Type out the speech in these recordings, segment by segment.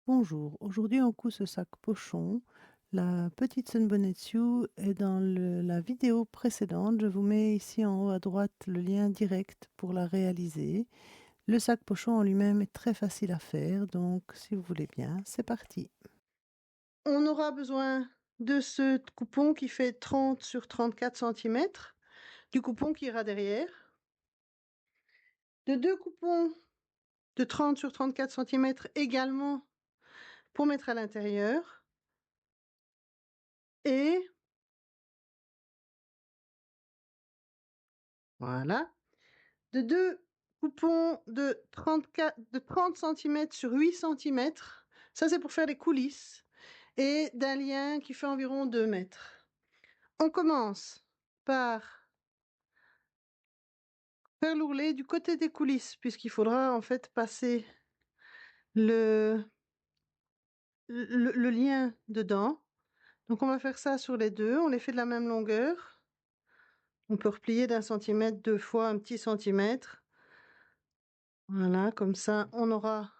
Bonjour, aujourd'hui on coud ce sac pochon. La petite Sunbonnet est dans la vidéo précédente. Je vous mets ici en haut à droite le lien direct pour la réaliser. Le sac pochon en lui-même est très facile à faire, donc si vous voulez bien, c'est parti. On aura besoin de ce coupon qui fait 30 sur 34 centimètres, du coupon qui ira derrière, de deux coupons de 30 sur 34 centimètres également pour mettre à l'intérieur, et voilà, de deux coupons de 30 centimètres sur 8 centimètres, ça c'est pour faire les coulisses, et d'un lien qui fait environ 2 mètres. On commence par faire l'ourlet du côté des coulisses, puisqu'il faudra en fait passer le le lien dedans. Donc on va faire ça sur les deux, on les fait de la même longueur. On peut replier d'1 centimètre, 2 fois un petit centimètre. Voilà, comme ça, on aura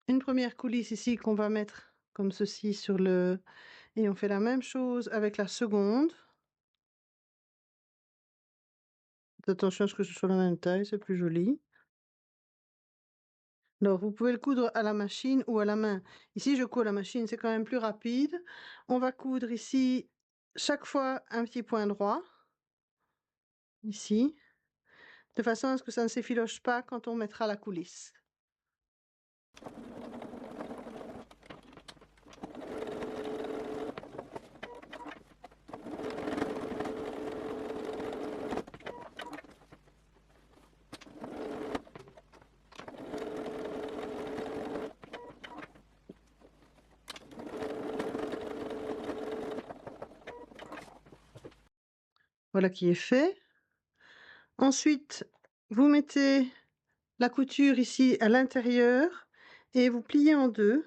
une première coulisse ici qu'on va mettre comme ceci sur le et on fait la même chose avec la seconde. Faites attention à ce que ce soit la même taille, c'est plus joli. Alors, vous pouvez le coudre à la machine ou à la main. Ici, je couds à la machine, c'est quand même plus rapide. On va coudre ici, chaque fois, un petit point droit. Ici. De façon à ce que ça ne s'effiloche pas quand on mettra la coulisse. Voilà qui est fait. Ensuite, vous mettez la couture ici à l'intérieur et vous pliez en deux.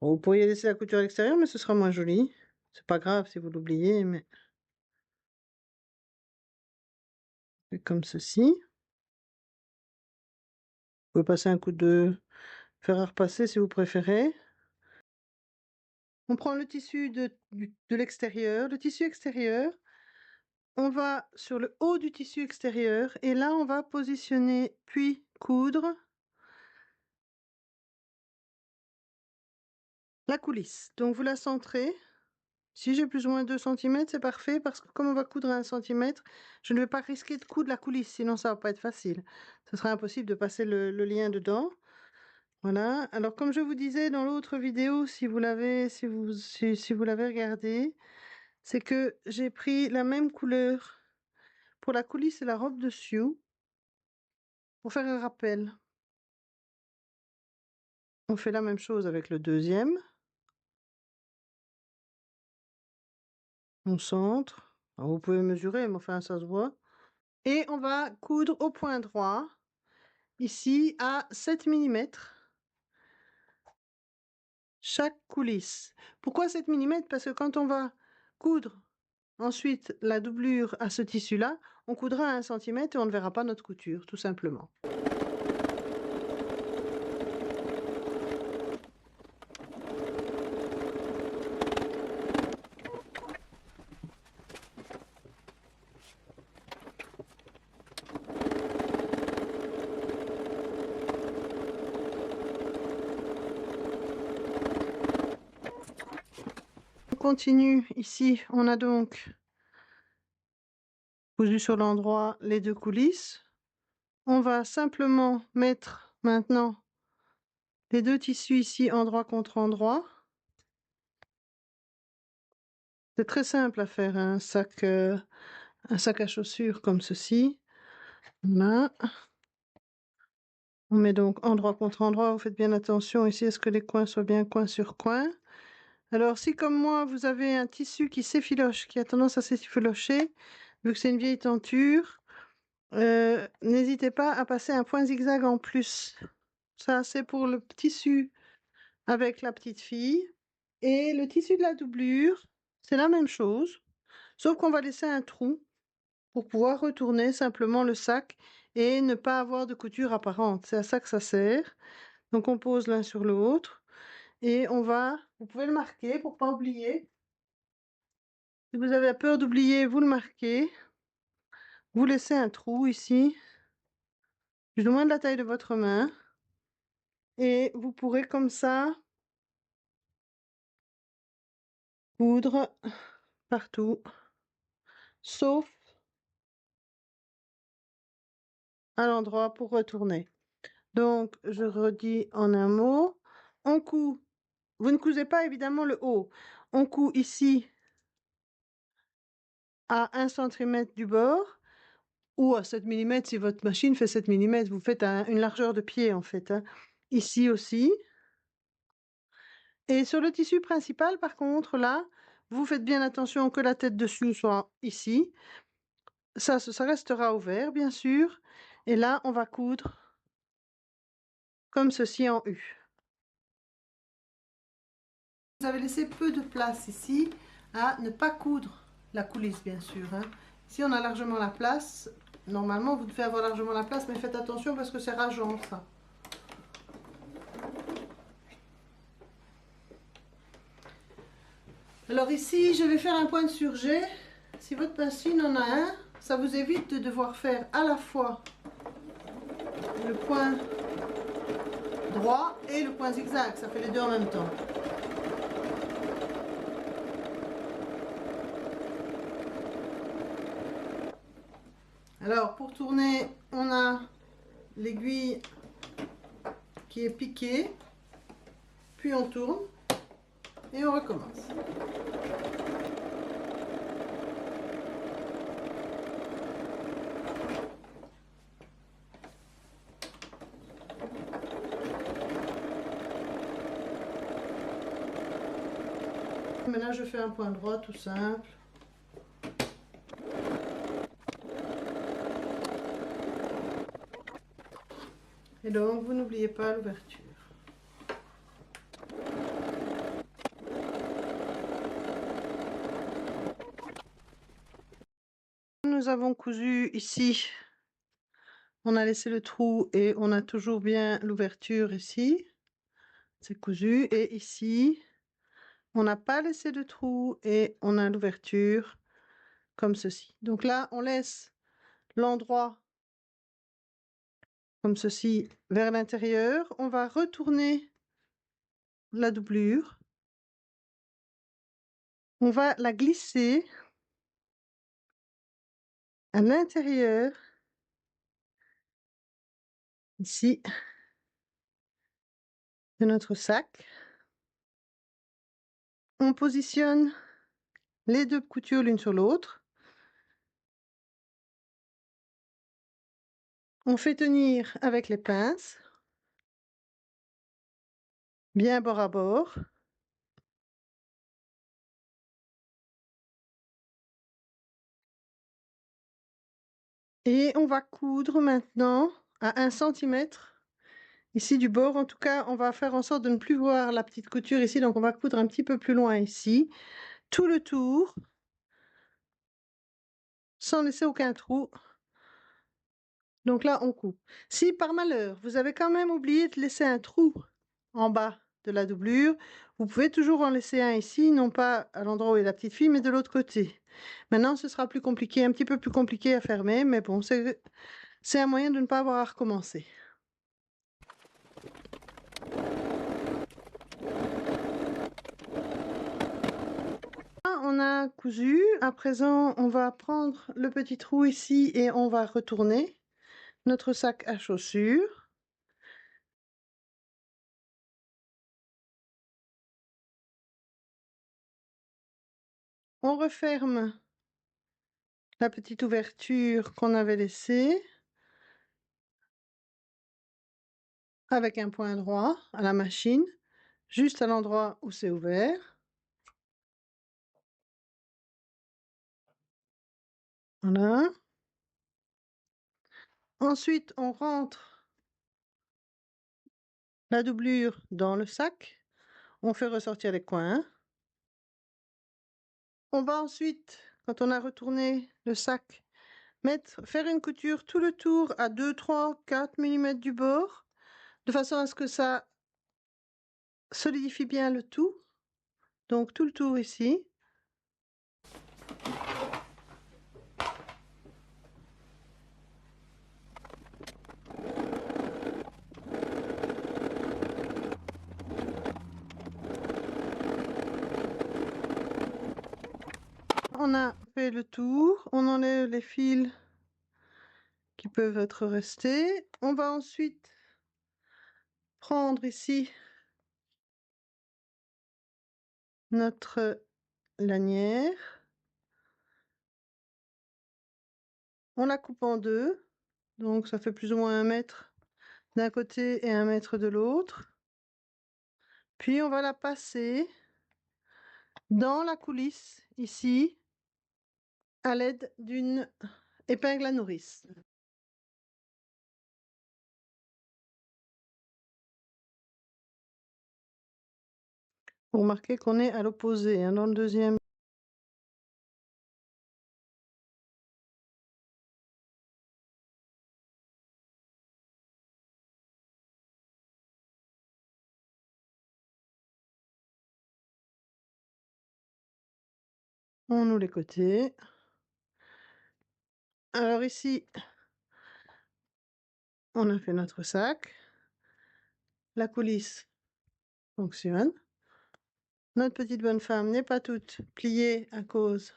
Bon, vous pourriez laisser la couture à l'extérieur, mais ce sera moins joli. C'est pas grave si vous l'oubliez, mais c'est comme ceci. Vous pouvez passer un coup de fer à repasser si vous préférez. On prend le tissu de l'extérieur. Le tissu extérieur, on va sur le haut du tissu extérieur et là, on va positionner puis coudre la coulisse. Donc vous la centrez. Si j'ai plus ou moins 2 centimètres, c'est parfait parce que comme on va coudre à 1 centimètre, je ne vais pas risquer de coudre la coulisse, sinon ça va pas être facile. Ce sera impossible de passer le lien dedans. Voilà. Alors comme je vous disais dans l'autre vidéo, si vous l'avez regardé, c'est que j'ai pris la même couleur pour la coulisse et la robe dessus pour faire un rappel. On fait la même chose avec le deuxième. On centre. Alors, vous pouvez mesurer, mais enfin ça se voit. Et on va coudre au point droit, ici à 7 millimètres, chaque coulisse. Pourquoi 7 millimètres? Parce que quand on va coudre ensuite la doublure à ce tissu-là, on coudra à 1 centimètre et on ne verra pas notre couture, tout simplement. On continue ici, on a donc cousu sur l'endroit les deux coulisses. On va simplement mettre maintenant les deux tissus ici endroit contre endroit. C'est très simple à faire un sac à chaussures comme ceci. Là. On met donc endroit contre endroit. Vous faites bien attention ici à ce que les coins soient bien coin sur coin. Alors si comme moi vous avez un tissu qui s'effiloche, qui a tendance à s'effilocher, vu que c'est une vieille tenture, n'hésitez pas à passer un point zigzag en plus. Ça c'est pour le tissu avec la petite fille. Et le tissu de la doublure, c'est la même chose, sauf qu'on va laisser un trou pour pouvoir retourner simplement le sac et ne pas avoir de couture apparente. C'est à ça que ça sert. Donc on pose l'un sur l'autre et vous pouvez le marquer pour pas oublier. Si vous avez peur d'oublier, vous le marquez. Vous laissez un trou ici, plus ou moins de la taille de votre main. Et vous pourrez comme ça coudre partout, sauf à l'endroit pour retourner. Donc, je redis en un mot. On coud. Vous ne cousez pas évidemment le haut. On coud ici à 1 cm du bord ou à 7 mm si votre machine fait 7 mm. Vous faites une largeur de pied en fait. Ici aussi. Et sur le tissu principal, par contre, là, vous faites bien attention que la tête dessus soit ici. Ça restera ouvert, bien sûr. Et là, on va coudre comme ceci en U. Vous avez laissé peu de place ici à ne pas coudre la coulisse, bien sûr. Ici, on a largement la place. Normalement, vous devez avoir largement la place, mais faites attention parce que c'est rageant, ça. Alors ici, je vais faire un point sur G. Si votre machine en a un, ça vous évite de devoir faire à la fois le point droit et le point zigzag. Ça fait les deux en même temps. Alors, pour tourner, on a l'aiguille qui est piquée, puis on tourne et on recommence. Maintenant, je fais un point droit tout simple. Et donc, vous n'oubliez pas l'ouverture. Nous avons cousu ici. On a laissé le trou et on a toujours bien l'ouverture ici. C'est cousu. Et ici, on n'a pas laissé de trou et on a l'ouverture comme ceci. Donc là, on laisse l'endroit comme ceci vers l'intérieur. On va retourner la doublure. On va la glisser à l'intérieur, ici, de notre sac. On positionne les deux coutures l'une sur l'autre. On fait tenir avec les pinces, bien bord à bord. Et on va coudre maintenant à 1 cm. Ici du bord, en tout cas, on va faire en sorte de ne plus voir la petite couture ici. Donc on va coudre un petit peu plus loin ici. Tout le tour, sans laisser aucun trou. Donc là, on coupe. Si par malheur, vous avez quand même oublié de laisser un trou en bas de la doublure, vous pouvez toujours en laisser un ici, non pas à l'endroit où est la petite fille, mais de l'autre côté. Maintenant, ce sera plus compliqué, un petit peu plus compliqué à fermer, mais bon, c'est un moyen de ne pas avoir à recommencer. On a cousu. À présent, on va prendre le petit trou ici et on va retourner notre sac à chaussures. On referme la petite ouverture qu'on avait laissée avec un point droit à la machine, juste à l'endroit où c'est ouvert. Voilà. Ensuite, on rentre la doublure dans le sac. On fait ressortir les coins. On va ensuite, quand on a retourné le sac, faire une couture tout le tour à 2, 3, 4 mm du bord. de façon à ce que ça solidifie bien le tout. Donc tout le tour ici. On a fait le tour, on enlève les fils qui peuvent être restés. On va ensuite prendre ici notre lanière. On la coupe en deux, donc ça fait plus ou moins 1 mètre d'un côté et 1 mètre de l'autre. Puis on va la passer dans la coulisse ici à l'aide d'une épingle à nourrice. Vous remarquez qu'on est à l'opposé, hein, dans le deuxième. On noue les côtés. Alors ici, on a fait notre sac. La coulisse fonctionne. Notre petite bonne femme n'est pas toute pliée à cause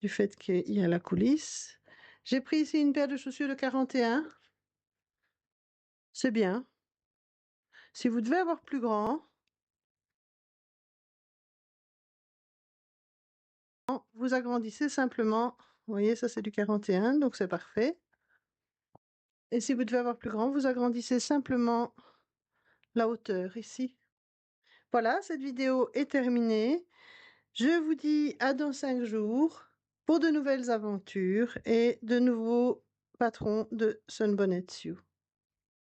du fait qu'il y a la coulisse. J'ai pris ici une paire de chaussures de 41. C'est bien. Si vous devez avoir plus grand, vous agrandissez simplement. Vous voyez, ça c'est du 41, donc c'est parfait. Et si vous devez avoir plus grand, vous agrandissez simplement la hauteur ici. Voilà, cette vidéo est terminée. Je vous dis à dans 5 jours pour de nouvelles aventures et de nouveaux patrons de Sunbonnet Sue.